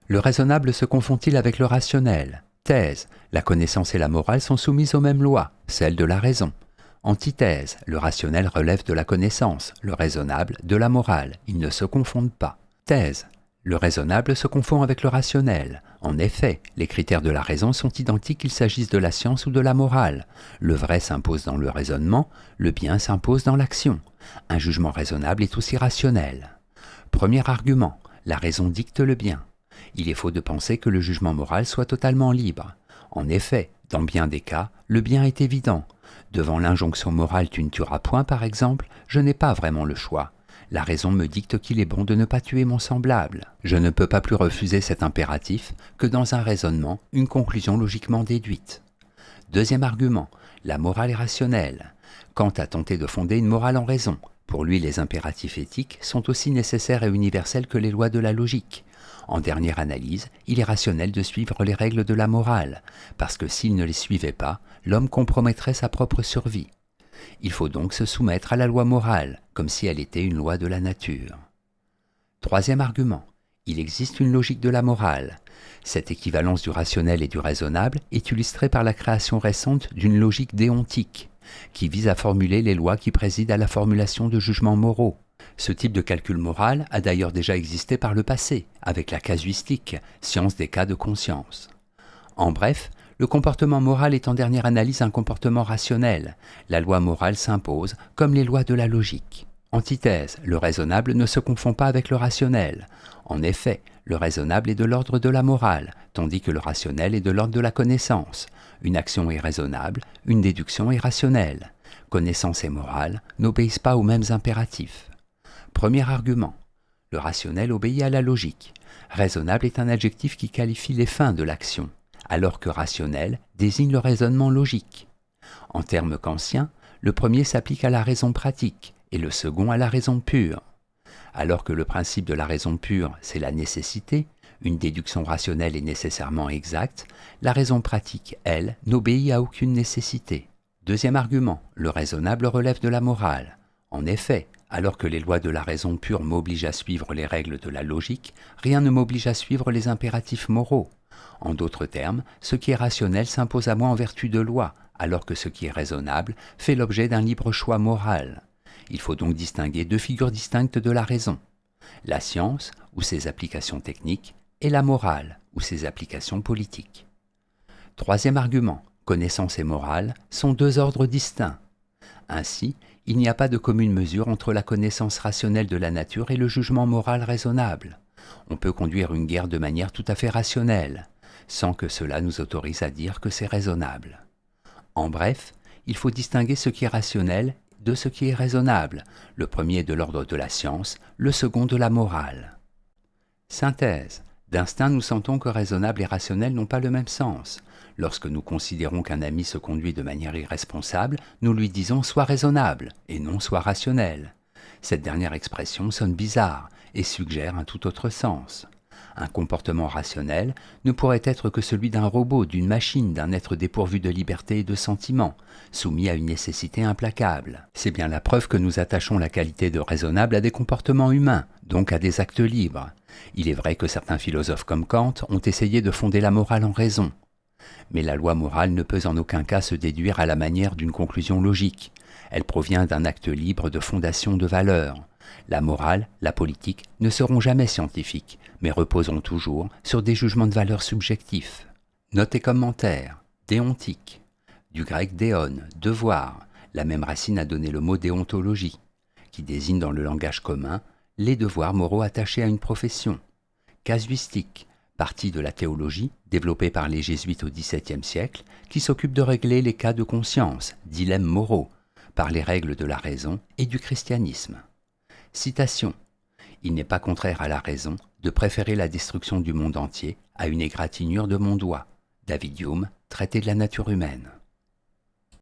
Le raisonnable se confond-il avec le rationnel? Thèse. La connaissance et la morale sont soumises aux mêmes lois, celles de la raison. Antithèse. Le rationnel relève de la connaissance, le raisonnable de la morale. Ils ne se confondent pas. Thèse. Le raisonnable se confond avec le rationnel. En effet, les critères de la raison sont identiques qu'il s'agisse de la science ou de la morale. Le vrai s'impose dans le raisonnement, le bien s'impose dans l'action. Un jugement raisonnable est aussi rationnel. Premier argument. La raison dicte le bien. Il est faux de penser que le jugement moral soit totalement libre. En effet, dans bien des cas, le bien est évident. Devant l'injonction morale « tu ne tueras point » par exemple, je n'ai pas vraiment le choix. La raison me dicte qu'il est bon de ne pas tuer mon semblable. Je ne peux pas plus refuser cet impératif que dans un raisonnement, une conclusion logiquement déduite. Deuxième argument, la morale est rationnelle. Kant a tenté de fonder une morale en raison. Pour lui, les impératifs éthiques sont aussi nécessaires et universels que les lois de la logique. En dernière analyse, il est rationnel de suivre les règles de la morale, parce que s'il ne les suivait pas, l'homme compromettrait sa propre survie. Il faut donc se soumettre à la loi morale, comme si elle était une loi de la nature. Troisième argument, il existe une logique de la morale. Cette équivalence du rationnel et du raisonnable est illustrée par la création récente d'une logique déontique, qui vise à formuler les lois qui président à la formulation de jugements moraux. Ce type de calcul moral a d'ailleurs déjà existé par le passé, avec la casuistique, science des cas de conscience. En bref, le comportement moral est en dernière analyse un comportement rationnel. La loi morale s'impose comme les lois de la logique. Antithèse, le raisonnable ne se confond pas avec le rationnel. En effet, le raisonnable est de l'ordre de la morale, tandis que le rationnel est de l'ordre de la connaissance. Une action est raisonnable, une déduction est rationnelle. Connaissance et morale n'obéissent pas aux mêmes impératifs. Premier argument. Le rationnel obéit à la logique. Raisonnable est un adjectif qui qualifie les fins de l'action, alors que rationnel désigne le raisonnement logique. En termes kantiens, le premier s'applique à la raison pratique et le second à la raison pure. Alors que le principe de la raison pure, c'est la nécessité, une déduction rationnelle est nécessairement exacte, la raison pratique, elle, n'obéit à aucune nécessité. Deuxième argument, le raisonnable relève de la morale. En effet, alors que les lois de la raison pure m'obligent à suivre les règles de la logique, rien ne m'oblige à suivre les impératifs moraux. En d'autres termes, ce qui est rationnel s'impose à moi en vertu de lois, alors que ce qui est raisonnable fait l'objet d'un libre choix moral. Il faut donc distinguer deux figures distinctes de la raison. La science, ou ses applications techniques, et la morale, ou ses applications politiques. Troisième argument, connaissance et morale sont deux ordres distincts. Ainsi, il n'y a pas de commune mesure entre la connaissance rationnelle de la nature et le jugement moral raisonnable. On peut conduire une guerre de manière tout à fait rationnelle, sans que cela nous autorise à dire que c'est raisonnable. En bref, il faut distinguer ce qui est rationnel de ce qui est raisonnable, le premier de l'ordre de la science, le second de la morale. Synthèse. D'instinct, nous sentons que raisonnable et rationnel n'ont pas le même sens. Lorsque nous considérons qu'un ami se conduit de manière irresponsable, nous lui disons « sois raisonnable » et non « sois rationnel ». Cette dernière expression sonne bizarre et suggère un tout autre sens. Un comportement rationnel ne pourrait être que celui d'un robot, d'une machine, d'un être dépourvu de liberté et de sentiment, soumis à une nécessité implacable. C'est bien la preuve que nous attachons la qualité de raisonnable à des comportements humains, donc à des actes libres. Il est vrai que certains philosophes comme Kant ont essayé de fonder la morale en raison. Mais la loi morale ne peut en aucun cas se déduire à la manière d'une conclusion logique. Elle provient d'un acte libre de fondation de valeurs. La morale, la politique ne seront jamais scientifiques, mais reposeront toujours sur des jugements de valeur subjectifs. Note et commentaire. Déontique. Du grec déon, devoir. La même racine a donné le mot déontologie, qui désigne dans le langage commun les devoirs moraux attachés à une profession. Casuistique. Partie de la théologie, développée par les jésuites au XVIIe siècle, qui s'occupe de régler les cas de conscience, dilemmes moraux, par les règles de la raison et du christianisme. Citation. Il n'est pas contraire à la raison de préférer la destruction du monde entier à une égratignure de mon doigt. David Hume, Traité de la nature humaine.